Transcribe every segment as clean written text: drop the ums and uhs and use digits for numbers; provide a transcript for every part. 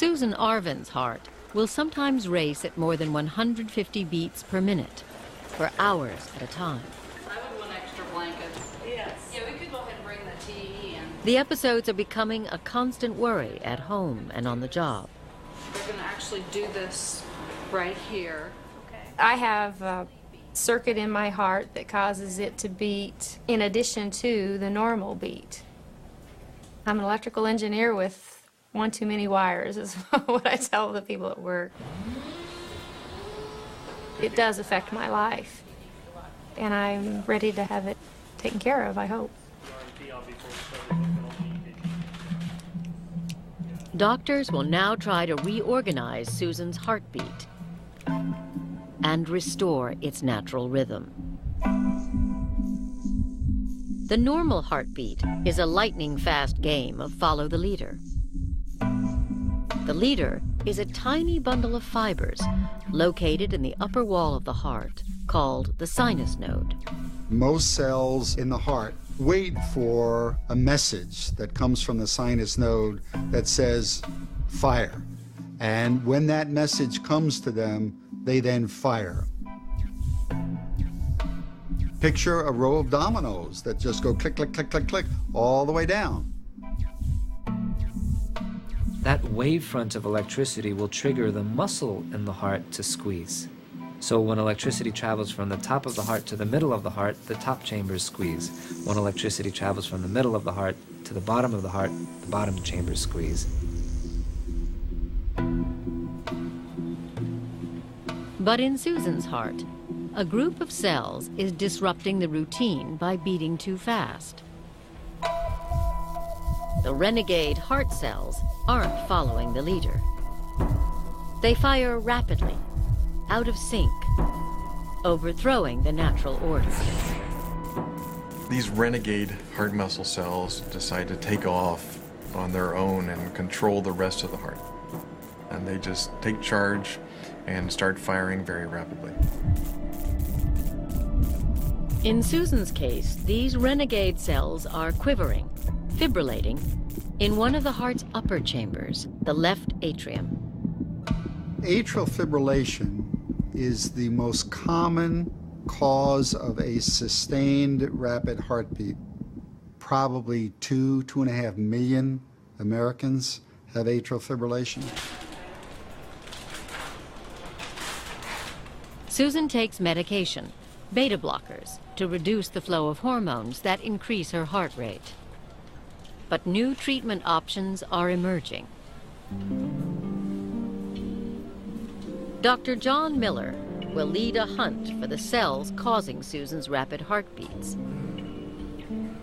Susan Arvin's heart will sometimes race at more than 150 beats per minute for hours at a time. I would want extra blankets. Yes. Yeah, we could go ahead and bring the tea in. The episodes are becoming a constant worry at home and on the job. We're going to actually do this right here. Okay. I have a circuit in my heart that causes it to beat in addition to the normal beat. I'm an electrical engineer with one too many wires, is what I tell the people at work. It does affect my life, and I'm ready to have it taken care of, I hope. Doctors will now try to reorganize Susan's heartbeat and restore its natural rhythm. The normal heartbeat is a lightning-fast game of follow the leader. The leader is a tiny bundle of fibers located in the upper wall of the heart called the sinus node. Most cells in the heart wait for a message that comes from the sinus node that says fire. And when that message comes to them, they then fire. Picture a row of dominoes that just go click, click, click, click, click, all the way down. That wavefront of electricity will trigger the muscle in the heart to squeeze. So when electricity travels from the top of the heart to the middle of the heart, the top chambers squeeze. When electricity travels from the middle of the heart to the bottom of the heart, the bottom chambers squeeze. But in Susan's heart, a group of cells is disrupting the routine by beating too fast. The renegade heart cells aren't following the leader. They fire rapidly, out of sync, overthrowing the natural order. These renegade heart muscle cells decide to take off on their own and control the rest of the heart. And they just take charge and start firing very rapidly. In Susan's case, these renegade cells are quivering, fibrillating, in one of the heart's upper chambers, the left atrium. Atrial fibrillation is the most common cause of a sustained rapid heartbeat. Probably 2.5 million Americans have atrial fibrillation. Susan takes medication, beta blockers, to reduce the flow of hormones that increase her heart rate. But new treatment options are emerging. Dr. John Miller will lead a hunt for the cells causing Susan's rapid heartbeats,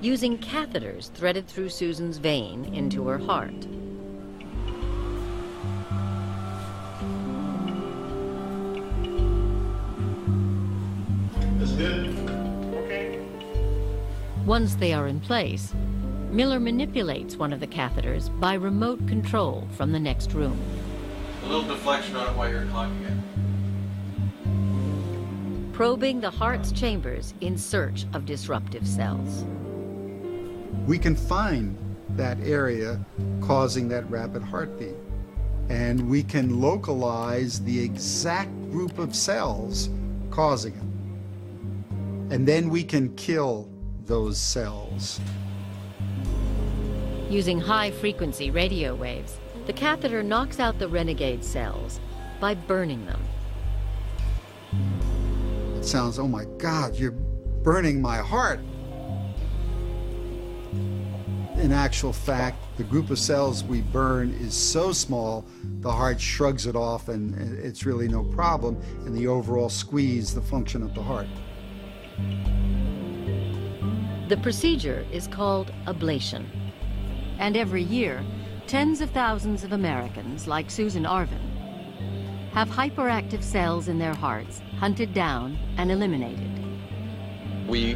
using catheters threaded through Susan's vein into her heart. That's good. Okay. Once they are in place, Miller manipulates one of the catheters by remote control from the next room. A little deflection on it while you're clocking it. Probing the heart's chambers in search of disruptive cells. We can find that area causing that rapid heartbeat. And we can localize the exact group of cells causing it. And then we can kill those cells. Using high-frequency radio waves, the catheter knocks out the renegade cells by burning them. It sounds, oh my God, you're burning my heart. In actual fact, the group of cells we burn is so small, the heart shrugs it off and it's really no problem, and the overall squeeze the function of the heart. The procedure is called ablation. And every year, tens of thousands of Americans, like Susan Arvin, have hyperactive cells in their hearts hunted down and eliminated. We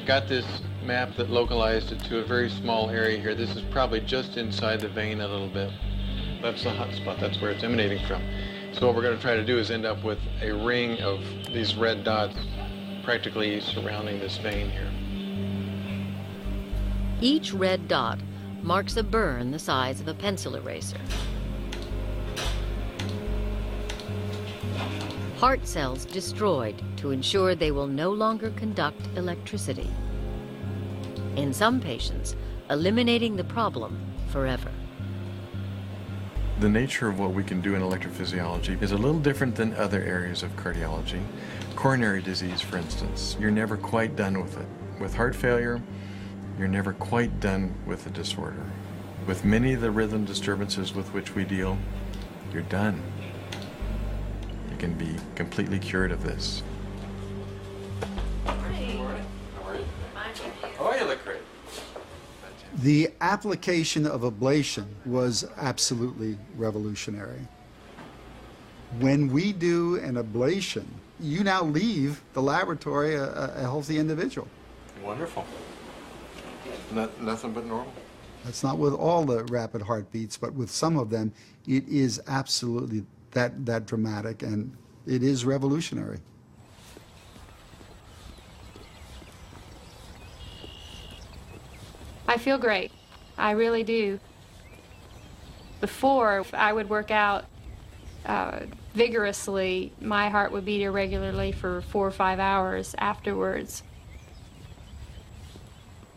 got this map that localized it to a very small area here. This is probably just inside the vein a little bit. That's the hot spot. That's where it's emanating from. So what we're going to try to do is end up with a ring of these red dots practically surrounding this vein here. Each red dot marks a burn the size of a pencil eraser. heart cells destroyed to ensure they will no longer conduct electricity. In some patients, eliminating the problem forever. The nature of what we can do in electrophysiology is a little different than other areas of cardiology. Coronary disease, for instance, you're never quite done with it. With heart failure, you're never quite done with the disorder. With many of the rhythm disturbances with which we deal, you're done. You can be completely cured of this. Oh, you look great. The application of ablation was absolutely revolutionary. When we do an ablation, you now leave the laboratory a healthy individual. Wonderful. Nothing but normal. That's not with all the rapid heartbeats, but with some of them, it is absolutely that dramatic, and it is revolutionary. I feel great. I really do. Before, I would work out vigorously. My heart would beat irregularly for 4 or 5 hours afterwards.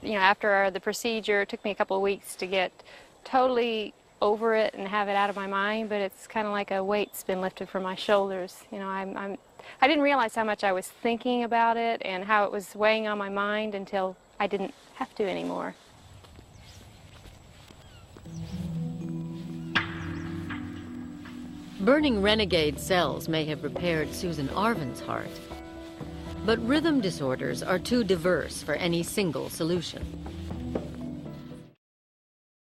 You know, after the procedure, it took me a couple of weeks to get totally over it and have it out of my mind, but it's kind of like a weight's been lifted from my shoulders. You know, I didn't realize how much I was thinking about it and how it was weighing on my mind until I didn't have to anymore. Burning renegade cells may have repaired Susan Arvin's heart, but rhythm disorders are too diverse for any single solution.